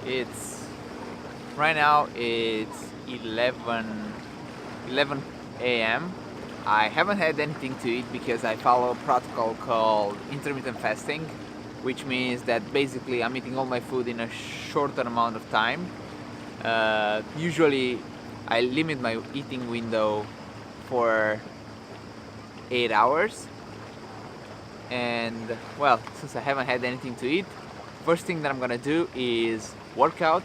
It's right now it's 11 a.m. I haven't had anything to eat because I follow a protocol called intermittent fasting, which means that basically I'm eating all my food in a shorter amount of time. Usually I limit my eating window for 8 hours, and well, since I haven't had anything to eat, first thing that I'm gonna do is work out.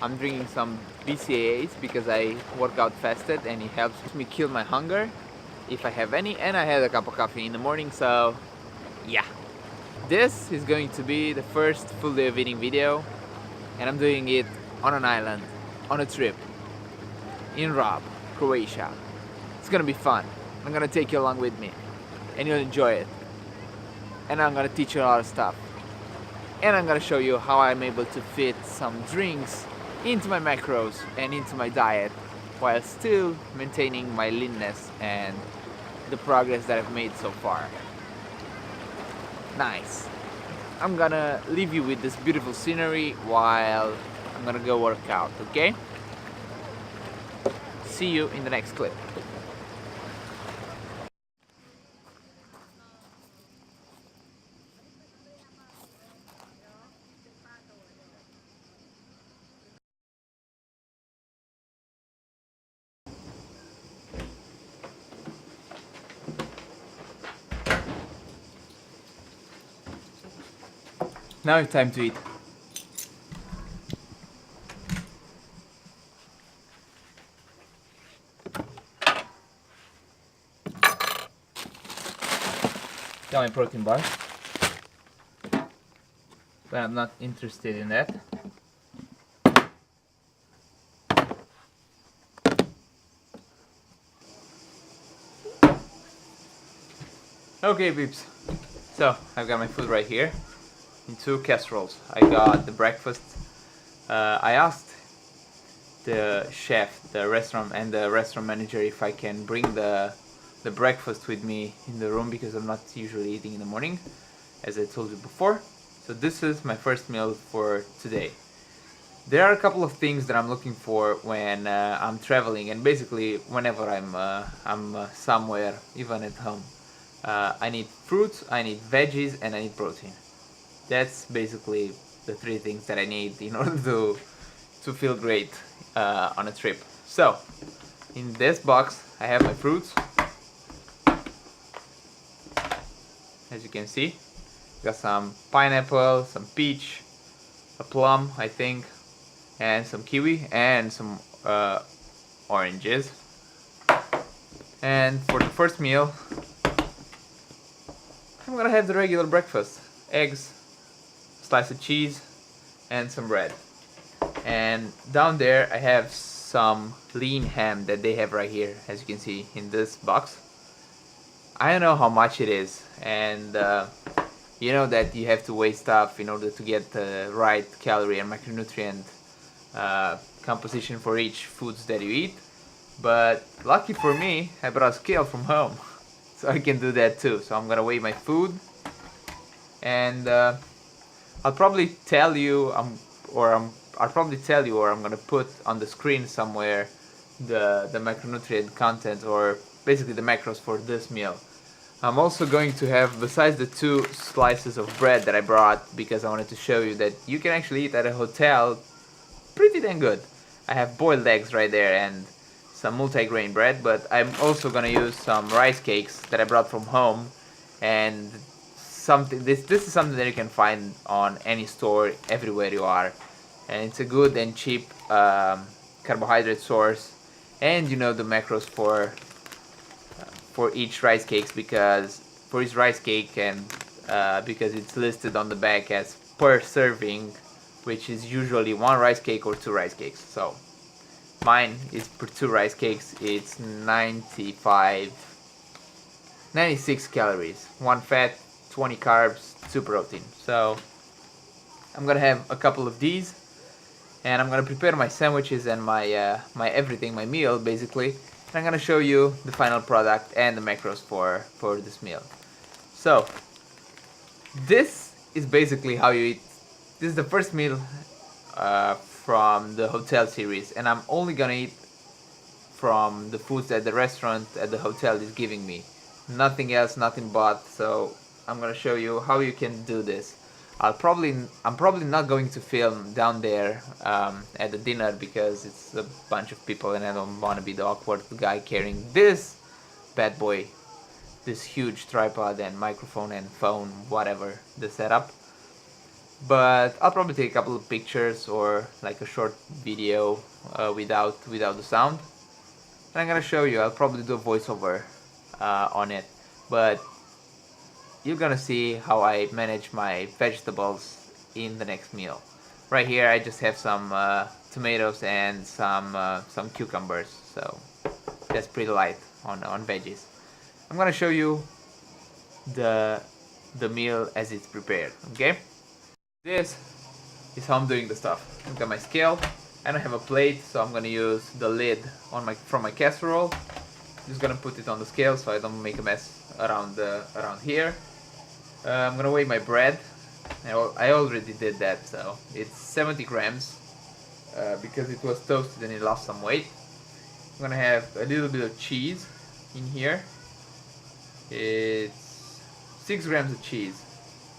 I'm drinking some BCAAs because I work out fasted and it helps me kill my hunger if I have any, and I had a cup of coffee in the morning, so yeah. This is going to be the first full day of eating video, and I'm doing it on an island, on a trip, in Rob, Croatia. It's gonna be fun. I'm gonna take you along with me, and you'll enjoy it. And I'm gonna teach you a lot of stuff. And I'm gonna show you how I'm able to fit some drinks into my macros and into my diet while still maintaining my leanness and the progress that I've made so far. Nice. I'm gonna leave you with this beautiful scenery while I'm gonna go work out, okay? See you in the next clip. Now it's time to eat. Got my protein bar, but I'm not interested in that. Okay, peeps. So I've got my food right here in two casseroles. I got the breakfast. I asked the chef, the restaurant, and the restaurant manager if I can bring the breakfast with me in the room because I'm not usually eating in the morning, as I told you before. So this is my first meal for today. There are a couple of things that I'm looking for when I'm traveling, and basically whenever I'm somewhere, even at home. I need fruits, I need veggies, and I need protein. That's basically the three things that I need in order to feel great on a trip. So in this box I have my fruits. As you can see, got some pineapple, some peach, a plum, I think, and some kiwi, and some oranges. And for the first meal, I'm gonna have the regular breakfast: eggs, slice of cheese, and some bread. And down there I have some lean ham that they have right here, as you can see in this box. I don't know how much it is, and you know that you have to weigh stuff in order to get the right calorie and macronutrient composition for each foods that you eat. But lucky for me, I brought a scale from home, so I can do that too. So I'm gonna weigh my food, and I'll probably tell you, I'll probably tell you, or I'm gonna put on the screen somewhere the macronutrient content, or basically the macros for this meal. I'm also going to have, besides the two slices of bread that I brought because I wanted to show you that you can actually eat at a hotel pretty damn good. I have boiled eggs right there and some multi-grain bread, but I'm also gonna use some rice cakes that I brought from home, and something. This is something that you can find on any store everywhere you are, and it's a good and cheap carbohydrate source, and you know the macros for each rice cakes, because for each rice cake, and because it's listed on the back as per serving, which is usually one rice cake or two rice cakes. So mine is per two rice cakes. It's 96 calories, 1 fat, 20 carbs, 2 protein. So I'm gonna have a couple of these, and I'm gonna prepare my sandwiches and my everything, my meal basically. And I'm gonna show you the final product and the macros for this meal. So this is basically how you eat this is the first meal from the hotel series, and I'm only gonna eat from the foods that the restaurant at the hotel is giving me. Nothing else, nothing but. So I'm gonna show you how you can do this. I'm probably not going to film down there at the dinner because it's a bunch of people and I don't want to be the awkward guy carrying this bad boy, this huge tripod and microphone and phone, whatever the setup. But I'll probably take a couple of pictures or like a short video without the sound. And I'm gonna show you. I'll probably do a voiceover on it, but you're gonna see how I manage my vegetables in the next meal. Right here I just have some tomatoes and some cucumbers, so that's pretty light on veggies. I'm gonna show you the meal as it's prepared. Okay, this is how I'm doing the stuff. I've got my scale. I don't have a plate, so I'm gonna use the lid on from my casserole. Just gonna put it on the scale so I don't make a mess around here. I'm gonna weigh my bread. I already did that, so it's 70 grams because it was toasted and it lost some weight. I'm gonna have a little bit of cheese in here. It's 6 grams of cheese.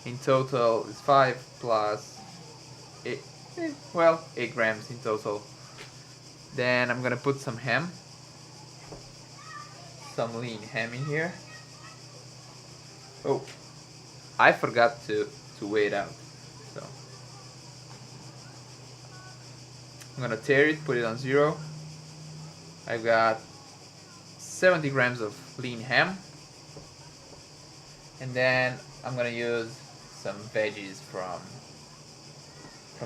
In total, it's 5 plus 8, 8 grams in total. Then I'm gonna put some ham, some lean ham in here. Oh, I forgot to weigh it out, so I'm gonna tear it, put it on 0. I've got 70 grams of lean ham, and then I'm gonna use some veggies from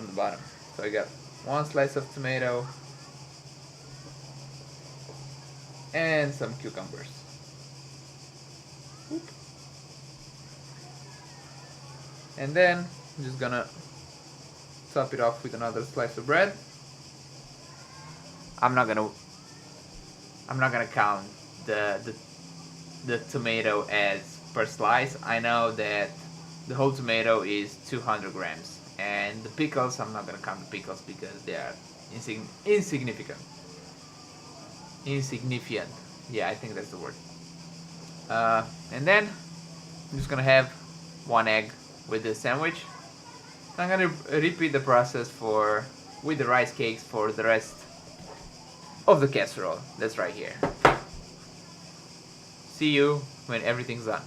the bottom. So I got 1 slice of tomato and some cucumbers. Oop. And then I'm just gonna top it off with another slice of bread. I'm not gonna count the tomato as per slice. I know that the whole tomato is 200 grams, and the pickles, I'm not gonna count the pickles because they are insignificant. Yeah, I think that's the word. And then I'm just gonna have 1 egg with this sandwich. I'm gonna repeat the process with the rice cakes for the rest of the casserole. That's right here. See you when everything's done.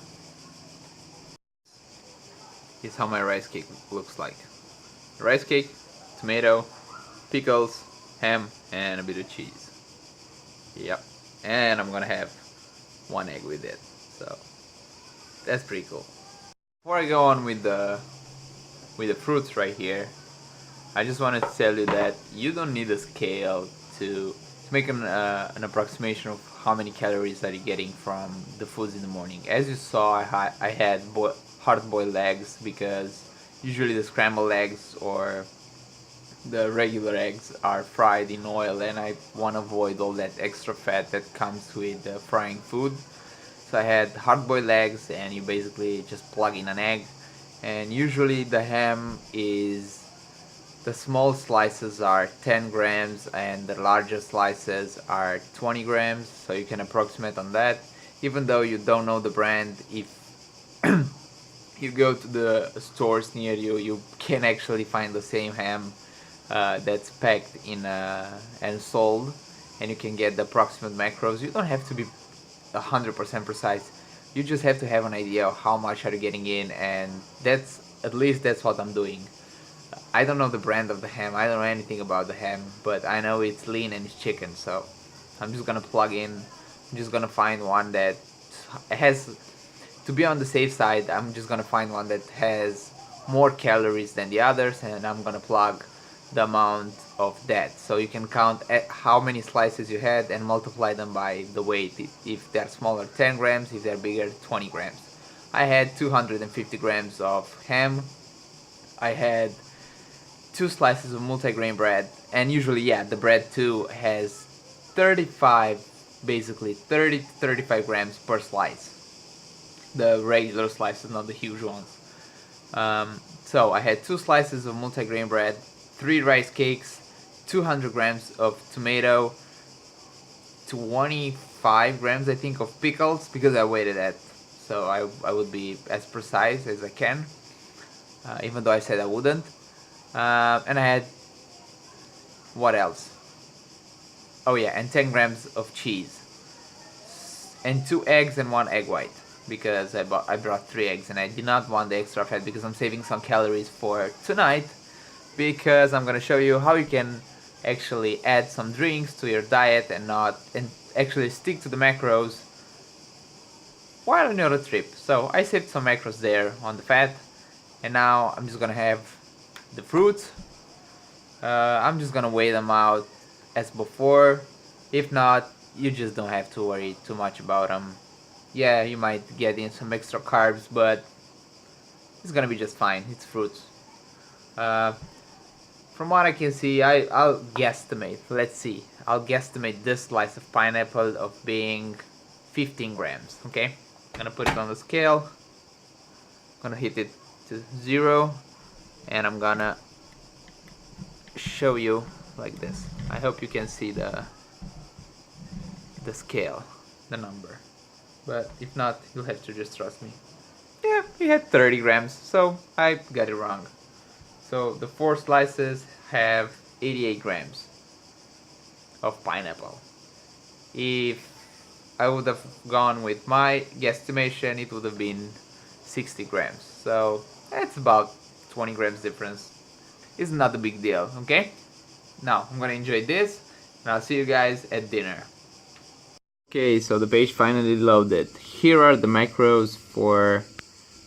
Here's how my rice cake looks like. Rice cake, tomato, pickles, ham, and a bit of cheese. Yep. And I'm gonna have 1 egg with it. So that's pretty cool. Before I go on with the fruits right here, I just wanted to tell you that you don't need a scale to make an approximation of how many calories are you getting from the foods in the morning. As you saw, I had hard-boiled eggs because usually the scrambled eggs or the regular eggs are fried in oil, and I want to avoid all that extra fat that comes with frying food. So I had hard-boiled eggs, and you basically just plug in an egg, and usually the ham is, the small slices are 10 grams and the larger slices are 20 grams, so you can approximate on that. Even though you don't know the brand, if you go to the stores near you, you can actually find the same ham that's packed in and sold, and you can get the approximate macros. You don't have to be 100% precise. You just have to have an idea of how much are you getting in, and that's what I'm doing. I don't know the brand of the ham, I don't know anything about the ham, but I know it's lean and it's chicken, so I'm just gonna plug in. I'm just gonna find one that has, to be on the safe side, I'm just gonna find one that has more calories than the others, and I'm gonna plug the amount of that, so you can count how many slices you had and multiply them by the weight. If they're smaller, 10 grams, if they're bigger, 20 grams. I had 250 grams of ham. I had 2 slices of multigrain bread, and usually, yeah, the bread too has 35, basically 30 to 35 grams per slice. The regular slices, not the huge ones. So I had 2 slices of multigrain bread, 3 rice cakes, 200 grams of tomato, 25 grams I think of pickles, because I weighed it at, so I would be as precise as I can, even though I said I wouldn't. And I had, what else? Oh yeah, and 10 grams of cheese, and 2 eggs and 1 egg white, because I brought 3 eggs and I did not want the extra fat because I'm saving some calories for tonight, because I'm gonna show you how you can actually add some drinks to your diet and actually stick to the macros while on your trip. So I saved some macros there on the fat, and now I'm just gonna have the fruits. I'm just gonna weigh them out as before. If not, you just don't have to worry too much about them. Yeah, you might get in some extra carbs, but it's gonna be just fine. It's fruits. From what I can see, I'll guesstimate. Let's see. I'll guesstimate this slice of pineapple of being 15 grams. Okay, I'm gonna put it on the scale. I'm gonna hit it to 0, and I'm gonna show you like this. I hope you can see the scale, the number. But if not, you'll have to just trust me. Yeah, we had 30 grams, so I got it wrong. So the 4 slices have 88 grams of pineapple. If I would have gone with my guesstimation, it would have been 60 grams. So that's about 20 grams difference. It's not a big deal, okay? Now I'm gonna enjoy this, and I'll see you guys at dinner. Okay, so the page finally loaded. Here are the macros for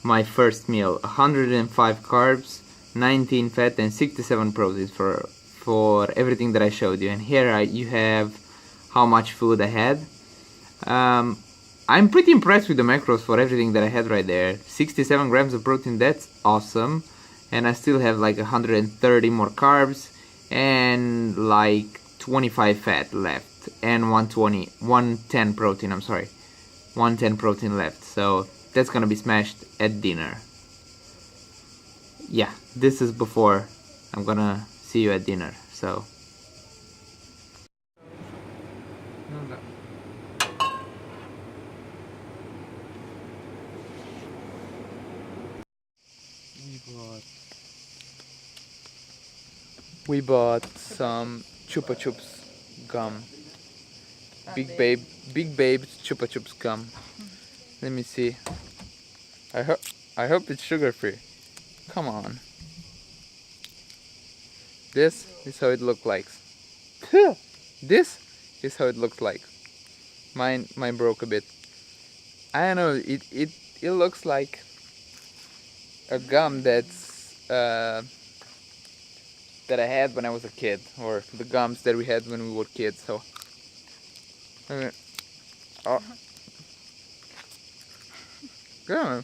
my first meal. 105 carbs, 19 fat, and 67 proteins for everything that I showed you. And here you have how much food I had. I'm pretty impressed with the macros for everything that I had right there. 67 grams of protein, that's awesome. And I still have like 130 more carbs and like 25 fat left, and 110 protein, I'm sorry, 110 protein left. So that's gonna be smashed at dinner. Yeah, this is before. I'm gonna see you at dinner, so. We bought some Chupa Chups gum. Big Babe Chupa Chups gum. Let me see. I hope it's sugar free. Come on. This is how it looks like. This is how it looks like. Mine broke a bit. I don't know. It looks like a gum that's that I had when I was a kid, or the gums that we had when we were kids. So. Oh. Yeah.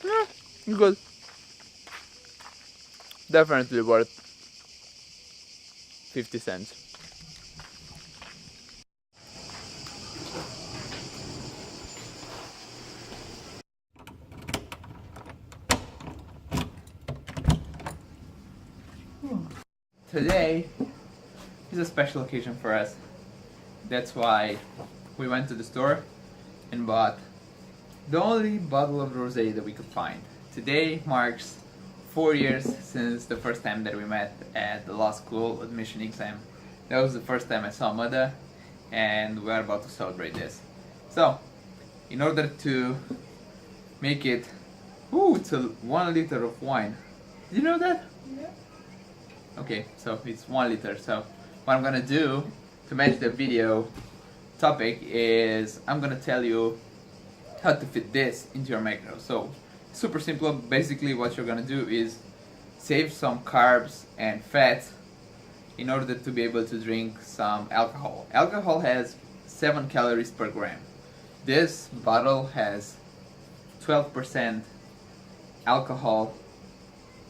Yeah, good. Definitely worth 50 cents. Today is a special occasion for us. That's why we went to the store and bought the only bottle of rosé that we could find. Today marks 4 years since the first time that we met at the law school admission exam. That was the first time I saw Mother, and we are about to celebrate this. So, in order to make it, it's a 1 liter of wine. Did you know that? Yeah. Okay, so it's 1 liter. So what I'm gonna do to match the video topic is I'm gonna tell you how to fit this into your macro. So super simple. Basically what you're gonna do is save some carbs and fats in order to be able to drink some alcohol. Alcohol has 7 calories per gram. This bottle has 12% alcohol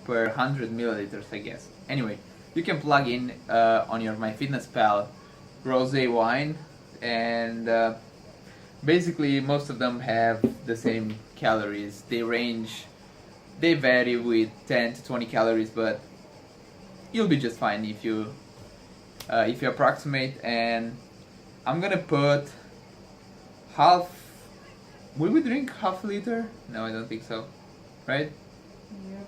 per 100 milliliters, I guess. Anyway, you can plug in on your MyFitnessPal rosé wine, and basically most of them have the same calories. They vary with 10 to 20 calories, but you'll be just fine if you approximate. And I'm gonna put half. Will we drink half a liter? No, I don't think so. Right? Yep.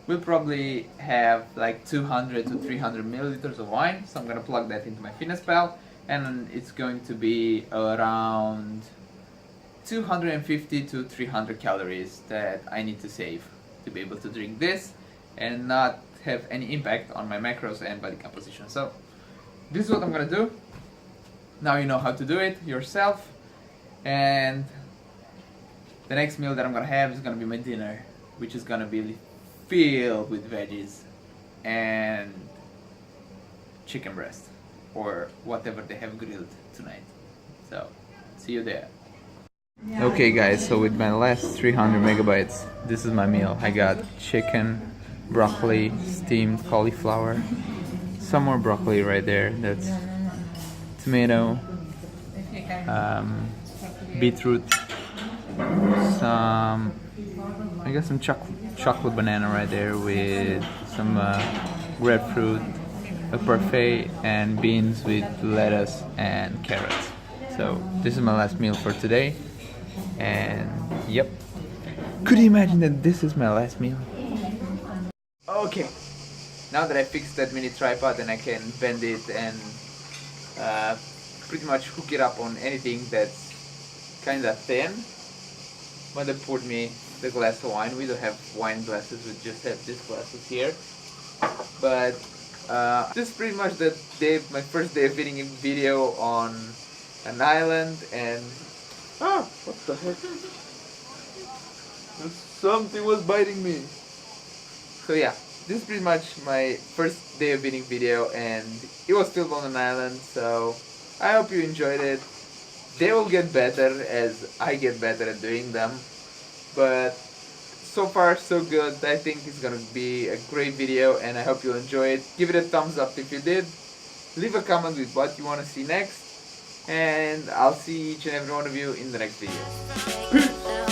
We'll probably have like 200 to 300 milliliters of wine. So I'm gonna plug that into my FitnessPal, and it's going to be around 250 to 300 calories that I need to save to be able to drink this and not have any impact on my macros and body composition. So this is what I'm gonna do. Now you know how to do it yourself, and the next meal that I'm gonna have is gonna be my dinner, which is gonna be filled with veggies and chicken breast or whatever they have grilled tonight. So see you there. Okay guys, so with my last 300 megabytes, this is my meal. I got chicken, broccoli, steamed cauliflower, some more broccoli right there, that's tomato, beetroot, I got some chocolate banana right there with some grapefruit, a parfait, and beans with lettuce and carrots. So this is my last meal for today. And yep, could you imagine that this is my last meal? Okay, now that I fixed that mini tripod and I can bend it and pretty much hook it up on anything that's kinda thin, mother poured me the glass of wine. We don't have wine glasses, we just have these glasses here. But this is pretty much the day, my first day of eating video on an island. And what the heck? Something was biting me. So yeah, this is pretty much my first day of eating video, and it was filmed on an island, so I hope you enjoyed it. They will get better as I get better at doing them, but so far so good. I think it's gonna be a great video, and I hope you'll enjoy it. Give it a thumbs up if you did. Leave a comment with what you want to see next. And I'll see each and every one of you in the next video. Peace!